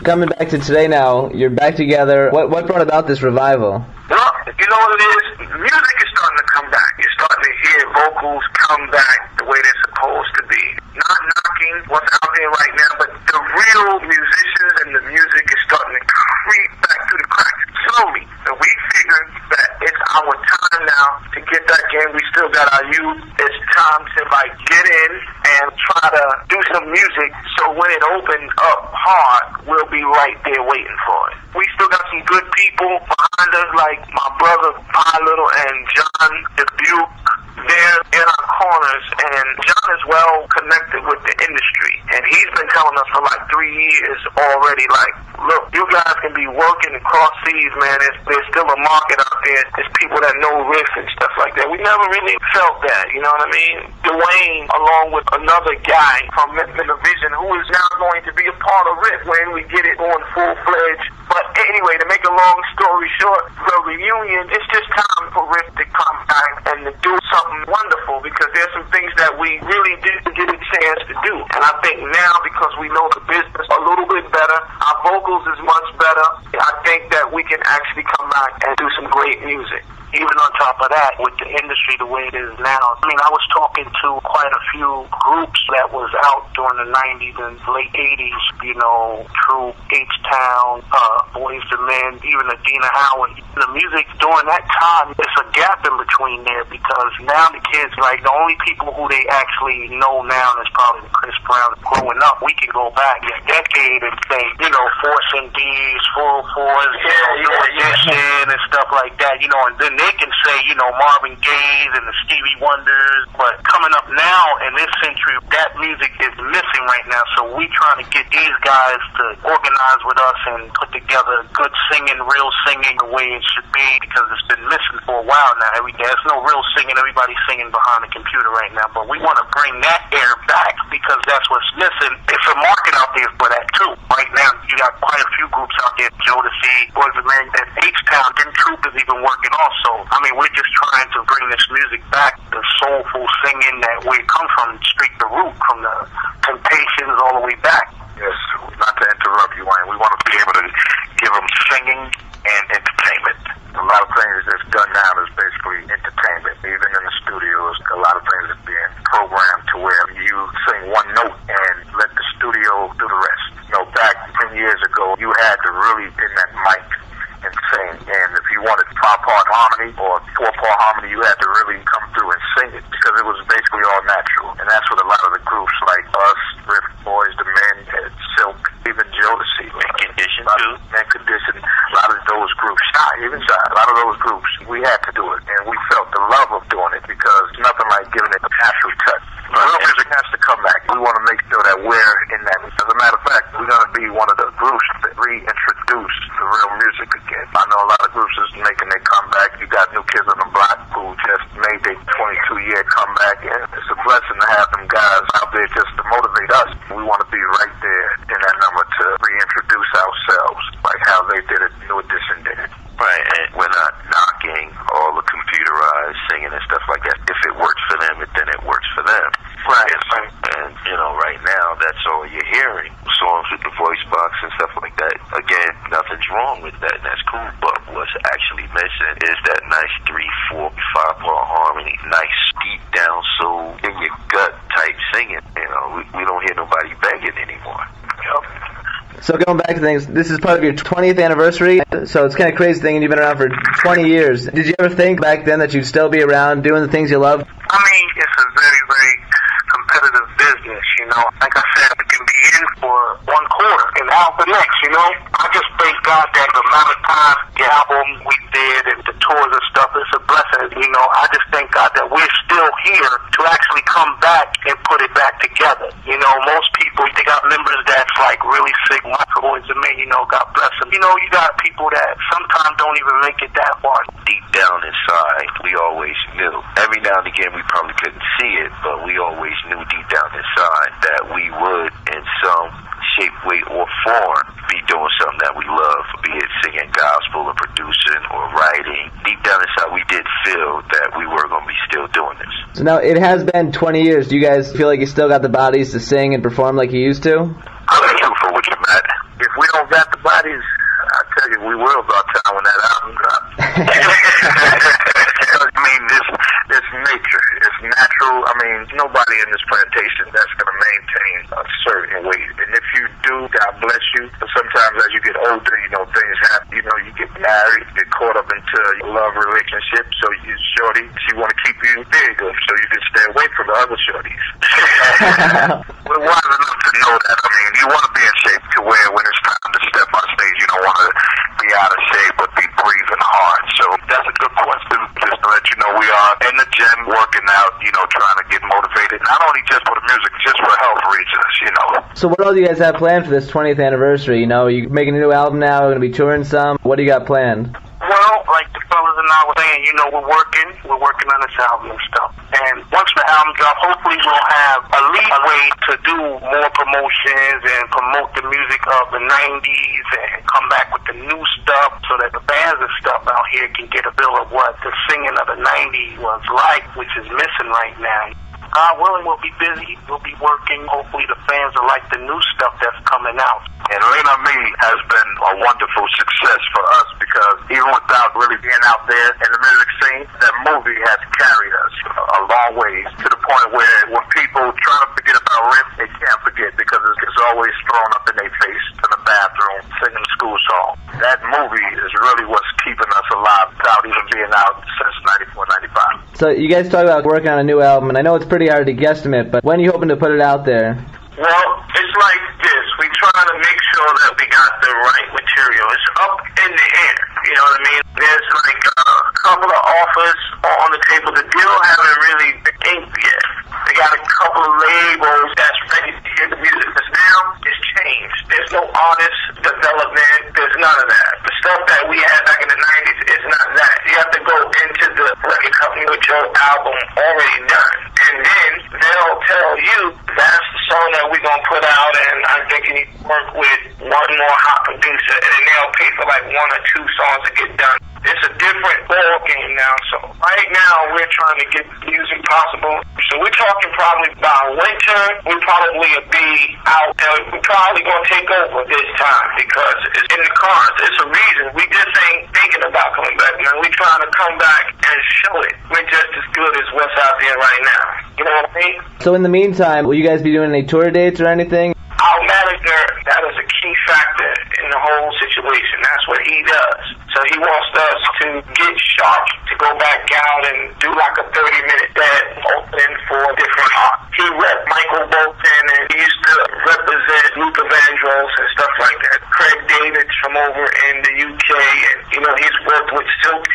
Coming back to today now, you're back together. What brought about this revival? Well, you know what it is? Music is starting to come back. You're starting to hear vocals come back the way they're supposed to be. Not knocking what's out there right now, but the real musicians and the music is starting to creep back through the cracks slowly. And we figured that it's our time now to get back in. We still got our youth. It's time to get in and try to do some music so when it opens up hard, we'll be right there waiting for it. We still got some good people behind us, like my brother Pie Little and John Dubuque. They're in our corners, and John is well connected with the industry, and he's been telling us for like 3 years already, like, look, you guys can be working across seas, man. There's still a market out there. There's people that know Riff and stuff like that. We never really felt that, you know what I mean? Dwayne, along with another guy from Memphis Vision, who is now going to be a part of Riff when we get it going full-fledged. But anyway, to make a long story short, the reunion, it's just time for Riff to come back and to do something wonderful, because there's some things that we really didn't get a chance to do. And I think now, because we know the business a little bit better, our vocals is much better, I think that we can actually come back and do some great music. Even on top of that, with the industry the way it is now, I mean, I was talking to quite a few groups that was out during the 90s and late 80s, you know, True, H-Town, Boys to Men, even Adina Howard. The music during that time, there's a gap in between there, because now the kids, like, the only people who they actually know now is probably Chris Brown. Growing up, we can go back a decade and say, you know, Force MDs, 404s, and stuff like that, you know, and then they can say, you know, Marvin Gaye's and the Stevie Wonders, but coming up now in this century, that music is missing right now, so we trying to get these guys to organize with us and put together good singing, real singing the way it should be, because it's been missing for a while now. There's no real singing, everybody's singing behind the computer right now, but we want to bring that air back, because that's what's missing. It's a market out there for that too. Right now, you got quite a few groups out there, Jodeci, Boys and Men, and H-Town, and Troop is even working also. I mean, we're just trying to bring this music back, the soulful singing that we come from, straight to root, from the Temptations all the way back. Yes, not to interrupt you, Wayne. We want to be able to give them singing and entertainment. A lot of things that's done now is basically entertainment. Even in the studios, a lot of things are being programmed to where you sing one note and let the studio do the rest. You know, back 10 years ago, you had to really in that mic and sing. And if you wanted 5-part harmony or 4-part harmony, you had to really come through and sing it, because it was basically all natural. And that's what a lot of the groups like us, Riff, Boys to Men, Silk, even Jodeci, Mint Condition too. Mint Condition, a lot of those groups, a lot of those groups, we had to do it. And we felt the love of doing it, because nothing like giving it a natural touch. Real music has to come back. We want to make sure that we're in that. As a matter of fact, we're going to be one of the groups that reintroduce the real music again. I know a lot of groups is making their comeback. You got New Kids on the Block who just made their 22-year comeback, and it's a blessing to have them guys out there just to motivate us. We want to be right there in that number to reintroduce ourselves, like how they did it, New Edition did it. Right, and we're not knocking all the computerized singing and stuff like that. If it works for them, then it works for them. Right. And you know, right now, that's all you're hearing. Songs with the voice box and stuff like that. Again, nothing's wrong with that, and that's cool. But what's actually missing is that nice 3, 4, 5-part harmony, nice deep down soul in your gut type singing. You know, we don't hear nobody begging anymore. Yep. So going back to things, this is part of your 20th anniversary, so it's kind of crazy thing, and you've been around for 20 years. Did you ever think back then that you'd still be around doing the things you love? I mean, it's a very, very competitive business, you know. Like I said, it can be in for one quarter and out the next, you know. I just thank God that the amount of time, the album we did and the tours and stuff, it's a blessing, you know. I just thank God that we're still here to actually come back and put it back together. You know, most people, they got members that's like really sick, Boys and Men, you know, God bless them. You know, you got people that sometimes don't even make it that far. Deep down inside, we always knew. Every now and again, we probably couldn't see it, but we always knew deep down inside that we would, in some shape, way, or form, be doing something that we love, be it singing gospel or producing or writing. Deep down inside, we did feel that we were going to be still doing this. So now, it has been 20 years. Do you guys feel like you still got the bodies to sing and perform like you used to? I'm for what you, Matt. If we don't got will about time when that album drops. I mean, this nature, it's natural. I mean, nobody in this plantation that's going to maintain a certain weight. And if you do, God bless you. But sometimes as you get older, things happen. You get married, get caught up into a love relationship. So you shorty, she want to keep you big, so you can stay away from the other shorties. We're wise enough to know that. I mean, you want to be in shape to where when it's time to step on stage, you don't want to be out of shape but be breathing hard. So that's a good question. Just to let you know, we are in the gym working out, trying to get motivated. Not only just for the music, just for health reasons, So what all do you guys have planned for this 20th anniversary? You making a new album now, going to be touring some. What do you got planned? Well, like the fellas and I were saying, we're working on this album and stuff. And once the album drops, hopefully we'll have a leeway to do more promotions and promote the music of the 90s and come back with the new stuff so that the bands and stuff out here can get a feel of what the singing of the 90s was like, which is missing right now. God willing, we'll be busy. We'll be working. Hopefully the fans will like the new stuff that's coming out. And Lean on Me has been a wonderful success for us because even without really being out there in the music scene, that movie has carried us a long way to the point where when people try to forget about Riff, they can't forget because it's always thrown up in their face in the bathroom singing the school song. That movie is really what's keeping us alive without even being out since 94, 95. So you guys talk about working on a new album, and I know it's pretty hard to guesstimate, but when are you hoping to put it out there? Well, it's like this. We try to make sure that we got the right material. It's up in the air. You know what I mean? There's like a couple of offers on the table. The deal haven't really been inked yet. They got a couple of labels that's ready to hear the music. Because now it's changed. There's no artist development. There's none of that. The stuff that we had back in the 90s is not that. You have to go into the record company with your album already done. And then they'll tell you that's the song that we're going to put out, and I think you need to work with one more hot producer, and then they'll pay for like 1 or 2 songs to get done. It's a different ball game now. So right now we're trying to get the music possible. So we're talking probably by winter, we probably will be out, and we're probably going to take over this time because it's in the cards. It's a reason. We just ain't thinking about coming back, man. We're trying to come back and show it. We're just as good as what's out there right now. You know what I mean? So in the meantime, will you guys be doing any tour dates or anything? Our manager, that is a key factor in the whole situation. That's what he does. So he wants us to get sharp, to go back out and do like a 30-minute set opening for different art. He repped Michael Bolton, and he used to represent Luther Vandross and stuff like that. Craig Davids from over in the UK, and he's worked with Silk.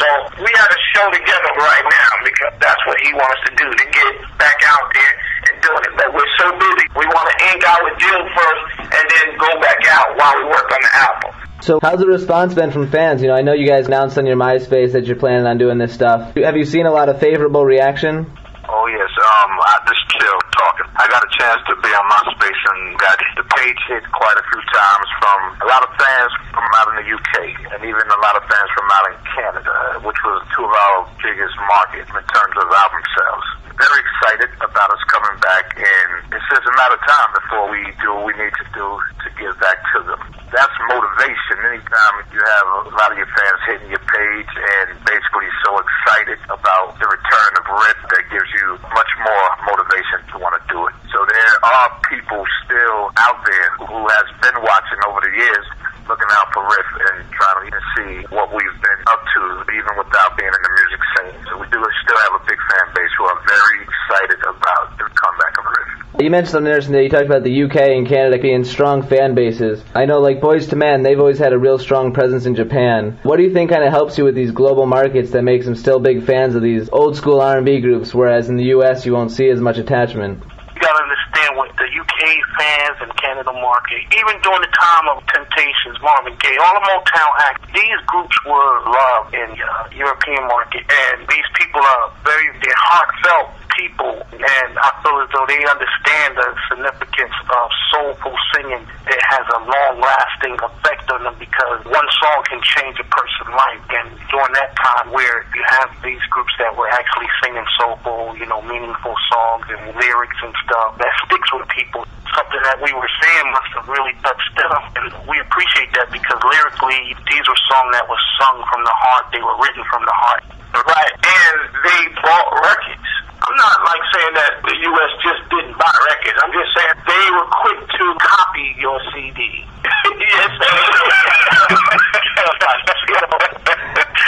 So we had a show together right now because that's what he wants to do, to get back out there and doing it. But we're so busy, we want to ink out a deal first and then go back out while we work on the album. So how's the response been from fans? I know you guys announced on your MySpace that you're planning on doing this stuff. Have you seen a lot of favorable reaction? Oh, yes. I just chill talking. I got a chance to be on MySpace and got the page hit quite a few times from a lot of fans from out in the UK and even a lot of fans from out in Canada, which was 2 of our biggest markets in terms of album sales. Very excited about us coming back, and it's just a matter of time before we do what we need to do to give back to them. That's motivation. Anytime you have a lot of your fans hitting your page and basically so excited about the return of Riff, that gives you much more motivation to want to do it. So there are people still out there who has been watching over the years, looking out for Riff and trying to even see what we've been up to, even without being in the music scene. So we do still have a big fan base who are very excited about the comeback of Riff. You mentioned something interesting there. You talked about the UK and Canada being strong fan bases. I know, like Boyz II Men, they've always had a real strong presence in Japan. What do you think kind of helps you with these global markets that makes them still big fans of these old school R&B groups, whereas in the US you won't see as much attachment? You gotta understand with the UK fans and Canada market, even during the time of Temptations, Marvin Gaye, all the Motown acts, these groups were loved in the European market, and these people are they're heartfelt people, and I feel as though they understand the significance of soulful singing. It has a long-lasting effect on them because one song can change a person's life, and during that time where you have these groups that were actually singing soulful, meaningful songs and lyrics and stuff that sticks with people. Something that we were saying must have really touched them, and we appreciate that because lyrically, these were songs that were sung from the heart. They were written from the heart. Right, and they bought records. I'm not like saying that the U.S. just didn't buy records. I'm just saying they were quick to copy your CD. Yes,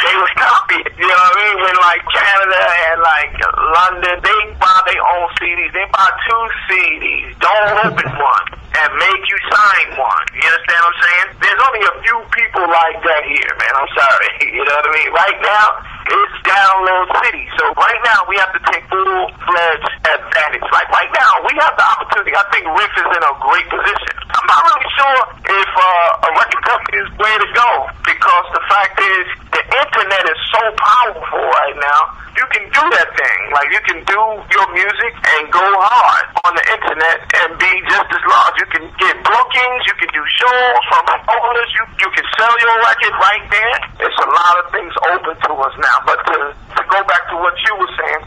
they was copied. You know what I mean? When like Canada and like London, they buy their own CDs. They buy 2 CDs. Don't open one and make you sign one. You understand what I'm saying? There's only a few people like that here, man. I'm sorry. You know what I mean? Right now, it's download city. So right now, we have to take full-fledged advantage. Like right now, we have the opportunity. I think Riff is in a great position. I'm not really sure if a record company is where to go because the fact is the internet is so powerful right now. You can do that thing. Like you can do your music and go hard on the internet and be just as large. You can get bookings. You can do shows from owners. You can sell your record right there. It's a lot of things open to us now. But to go back to what you were saying,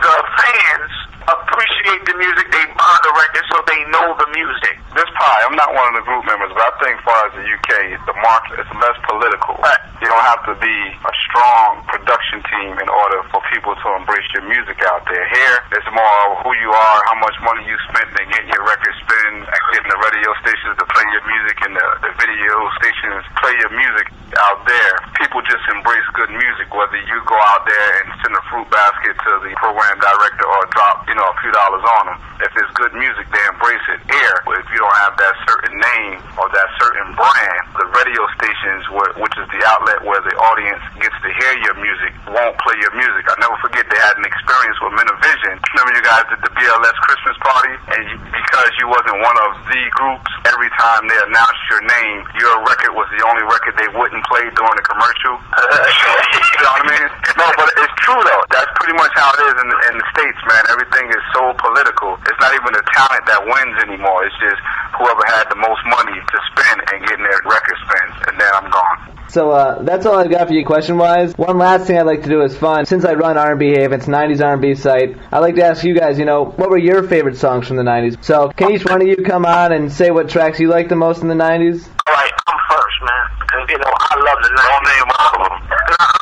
the fans appreciate the music. They buy the record so they know the music. This pie, I'm not one of the group members, but I think as far as the UK, the market is less political. Right. You don't have to be a strong production team in order for people to embrace your music out there. Here, it's more of who you are, how much money you spent to get your record spin, getting the radio stations to play your music and the video stations play your music out there. People just embrace good music, whether you go out there and send a fruit basket to the program director or drop, a few dollars on them. If it's good music, they embrace it. Here, if you don't have that certain name or that certain brand, the radio stations, which is the outlet where the audience gets to hear your music, won't play your music. I never forget they had an experience with Minivision. Remember you guys did the BLS Christmas party? And because you wasn't one of the groups, every time they announced your name, your record was the only record they wouldn't play during the commercial. You know what I mean? No, but it's true though. That's pretty much how it is in the States, man. Everything is so political. It's not even the talent that wins anymore. It's just whoever had the most money to spend and getting their record spins, and then I'm gone. So that's all I've got for you question-wise. One last thing I'd like to do is fun. Since I run R&B Haven's 90s R&B site, I'd like to ask you guys, what were your favorite songs from the 90s? So can each one of you come on and say what tracks you like the most in the 90s? All right, I'm first, man. Because, I love the 90s. Don't name all of them.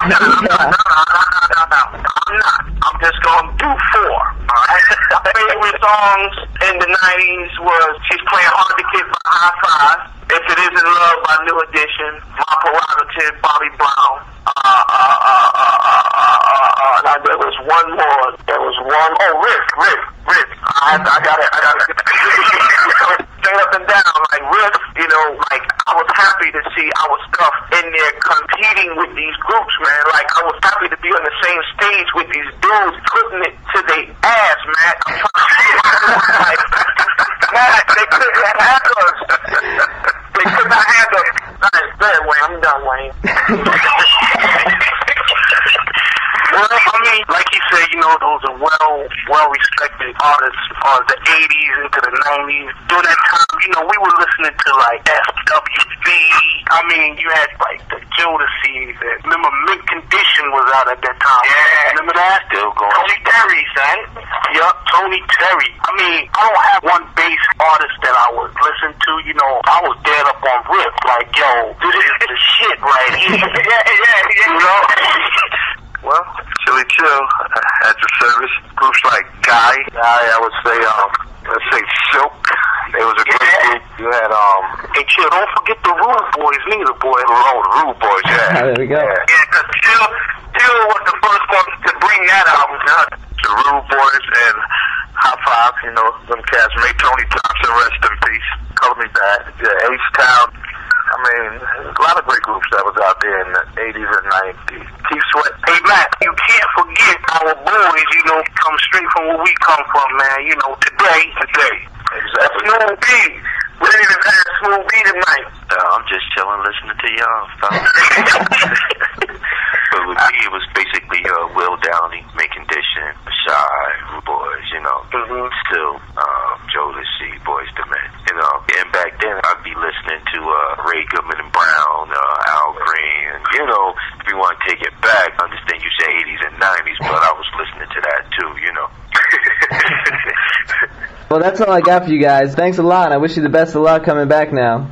No, I'm not. I'm just going to do 4. All right? My favorite songs in the 90s was She's Playing Hard to Get by High Five, If It Isn't Love by New Edition, My Prerogative, Bobby Brown. Now there was one more. Riff. I got it. Straight up and down, like Riff, I was happy to see our stuff in there competing with these groups, man. Like, I was happy to be on the same stage with these dudes putting it to their ass, man. I'm trying to see it. Like, man, they couldn't have us. They could not have us. All right, good, Wayne. I'm done, Wayne. Well, I mean, like you said, those are well-respected artists as far as the 80s into the 90s. During that time, we were listening to, like, FWB. I mean, you had, like, the Jodeci's. Remember, Mint Condition was out at that time. Yeah. Remember that? Still going. Tony Terry, son. Yup, Tony Terry. I mean, I don't have one bass artist that I would listen to. I was dead up on Riff. Like, yo, this is the shit right here. Yeah. Well, Chili Chill at your service. Groups like Guy, I would say, let's say Silk. They was a great group. You had, Hey, Chill, don't forget the Rude Boys neither, boy. The Rude Boys, yeah. There we go. Yeah, because Chill was the first one to bring that album out. The Rude Boys and High Five, them cats made Tony Thompson, rest in peace. Color Me Bad. Yeah, H-Town. I mean, a lot of great groups that was out there in the 80s and 90s. Keith Sweat. Hey, Matt, you can't forget our boys, come straight from where we come from, man. Today. Exactly. Smooth B. We didn't even have Smooth B tonight. I'm just chilling, listening to y'all. But with me, it was basically Will Downey, Mint Condition, Shy, Rude Boys, still Jodeci, Boys to Men, And back then, I'd be listening to Ray Goodman and Brown, Al Green, if you want to take it back, understand you say 80s Well, that's all I got for you guys. Thanks a lot, and I wish you the best of luck coming back now.